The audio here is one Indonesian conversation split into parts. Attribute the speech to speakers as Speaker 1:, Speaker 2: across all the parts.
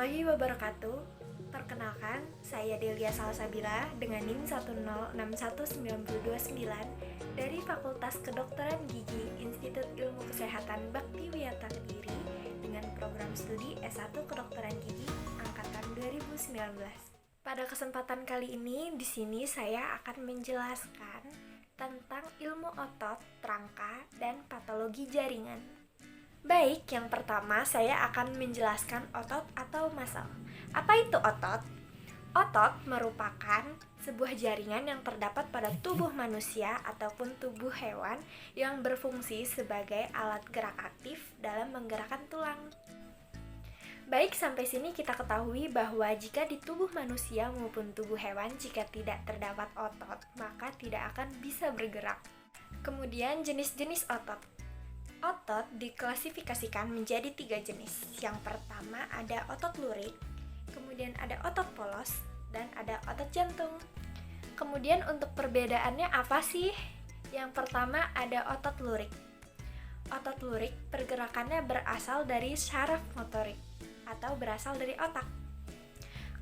Speaker 1: warahmatullahi wabarakatuh. Perkenalkan, saya Delia Salsabila dengan NIM 1061929 dari Fakultas Kedokteran Gigi Institut Ilmu Kesehatan Bakti Wiyata Kediri dengan program studi S1 Kedokteran Gigi angkatan 2019. Pada kesempatan kali ini, di sini saya akan menjelaskan tentang ilmu otot, rangka, dan patologi jaringan. Baik, yang pertama saya akan menjelaskan otot atau muscle. Apa itu otot? Otot merupakan sebuah jaringan yang terdapat pada tubuh manusia ataupun tubuh hewan yang berfungsi sebagai alat gerak aktif dalam menggerakkan tulang. Baik, sampai sini kita ketahui bahwa jika di tubuh manusia maupun tubuh hewan jika tidak terdapat otot, maka tidak akan bisa bergerak. Kemudian jenis-jenis otot. Otot diklasifikasikan menjadi 3 jenis. Yang pertama ada otot lurik, kemudian ada otot polos, dan ada otot jantung. Kemudian untuk perbedaannya apa sih? Yang pertama ada otot lurik. Otot lurik pergerakannya berasal dari syaraf motorik atau berasal dari otak.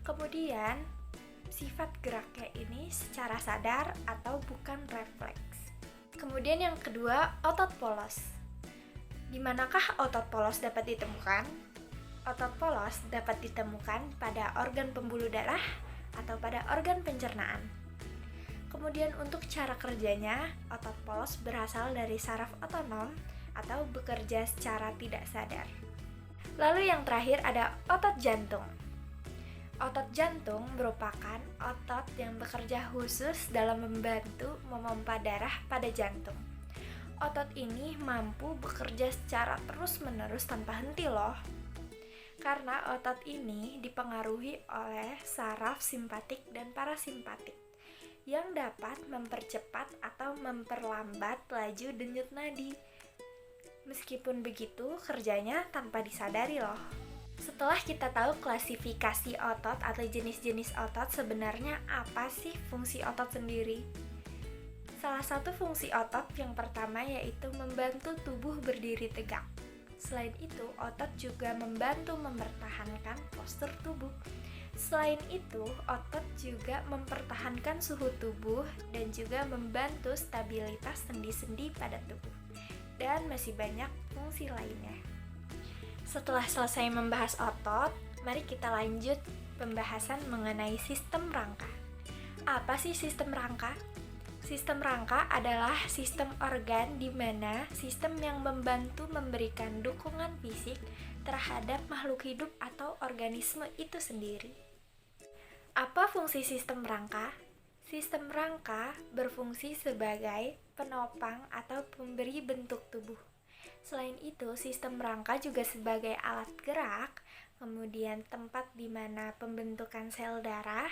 Speaker 1: Kemudian sifat geraknya ini secara sadar atau bukan refleks. Kemudian yang kedua otot polos. Di manakah otot polos dapat ditemukan? Otot polos dapat ditemukan pada organ pembuluh darah atau pada organ pencernaan. Kemudian untuk cara kerjanya, otot polos berasal dari saraf otonom atau bekerja secara tidak sadar. Lalu yang terakhir ada otot jantung. Otot jantung merupakan otot yang bekerja khusus dalam membantu memompa darah pada jantung. Otot ini mampu bekerja secara terus-menerus tanpa henti loh. Karena otot ini dipengaruhi oleh saraf simpatik dan parasimpatik yang dapat mempercepat atau memperlambat laju denyut nadi. Meskipun begitu, kerjanya tanpa disadari loh. Setelah kita tahu klasifikasi otot atau jenis-jenis otot, sebenarnya apa sih fungsi otot sendiri? Salah satu fungsi otot yang pertama yaitu membantu tubuh berdiri tegak. Selain itu, otot juga membantu mempertahankan postur tubuh. Selain itu, otot juga mempertahankan suhu tubuh dan juga membantu stabilitas sendi-sendi pada tubuh. Dan masih banyak fungsi lainnya. Setelah selesai membahas otot, mari kita lanjut pembahasan mengenai sistem rangka. Apa sih sistem rangka? Sistem rangka adalah sistem organ di mana sistem yang membantu memberikan dukungan fisik terhadap makhluk hidup atau organisme itu sendiri. Apa fungsi sistem rangka? Sistem rangka berfungsi sebagai penopang atau pemberi bentuk tubuh. Selain itu, sistem rangka juga sebagai alat gerak, kemudian tempat di mana pembentukan sel darah,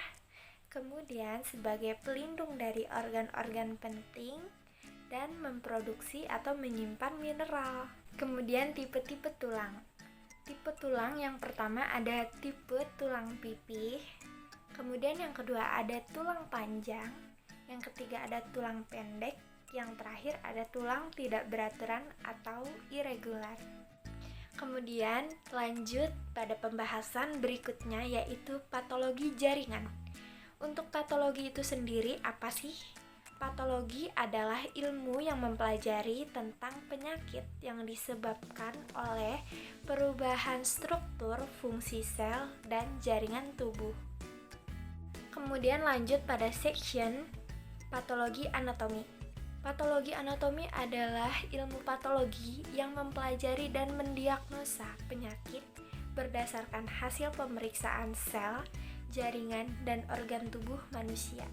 Speaker 1: kemudian sebagai pelindung dari organ-organ penting, dan memproduksi atau menyimpan mineral. Kemudian tipe-tipe tulang. Tipe tulang yang pertama ada tipe tulang pipih, kemudian yang kedua ada tulang panjang, yang ketiga ada tulang pendek, yang terakhir ada tulang tidak beraturan atau irregular. Kemudian lanjut pada pembahasan berikutnya yaitu patologi jaringan. Untuk patologi itu sendiri apa sih? Patologi adalah ilmu yang mempelajari tentang penyakit yang disebabkan oleh perubahan struktur, fungsi sel, dan jaringan tubuh. Kemudian lanjut pada section patologi anatomi. Patologi anatomi adalah ilmu patologi yang mempelajari dan mendiagnosa penyakit berdasarkan hasil pemeriksaan sel, jaringan, dan organ tubuh manusia.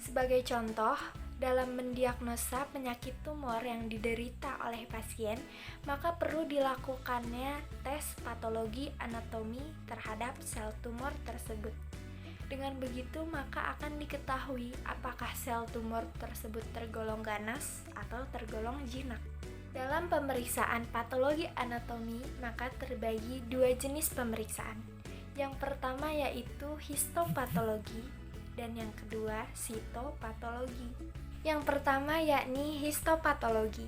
Speaker 1: Sebagai contoh, dalam mendiagnosa penyakit tumor yang diderita oleh pasien, maka perlu dilakukannya tes patologi anatomi terhadap sel tumor tersebut. Dengan begitu, maka akan diketahui apakah sel tumor tersebut tergolong ganas atau tergolong jinak. Dalam pemeriksaan patologi anatomi, maka terbagi 2 jenis pemeriksaan. Yang pertama yaitu histopatologi dan yang kedua sitopatologi. Yang pertama yakni histopatologi.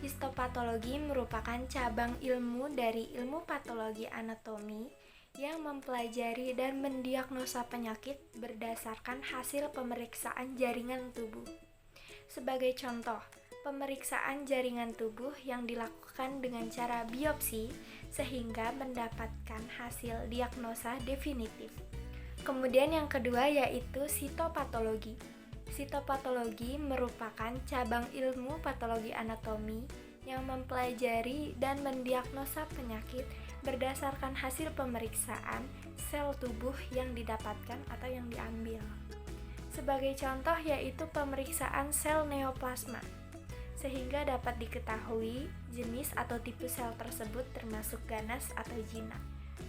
Speaker 1: Histopatologi merupakan cabang ilmu dari ilmu patologi anatomi yang mempelajari dan mendiagnosa penyakit berdasarkan hasil pemeriksaan jaringan tubuh. Sebagai contoh, pemeriksaan jaringan tubuh yang dilakukan dengan cara biopsi sehingga mendapatkan hasil diagnosa definitif. Kemudian yang kedua yaitu sitopatologi. Sitopatologi merupakan cabang ilmu patologi anatomi yang mempelajari dan mendiagnosa penyakit berdasarkan hasil pemeriksaan sel tubuh yang didapatkan atau yang diambil. Sebagai contoh yaitu pemeriksaan sel neoplasma, sehingga dapat diketahui jenis atau tipe sel tersebut termasuk ganas atau jinak.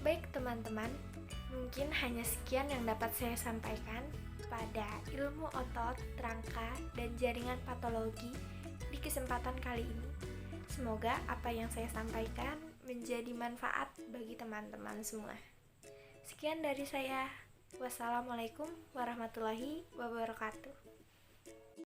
Speaker 1: Baik teman-teman, mungkin hanya sekian yang dapat saya sampaikan pada ilmu otot, rangka, dan jaringan patologi di kesempatan kali ini. Semoga apa yang saya sampaikan menjadi manfaat bagi teman-teman semua. Sekian dari saya. Wassalamualaikum warahmatullahi wabarakatuh.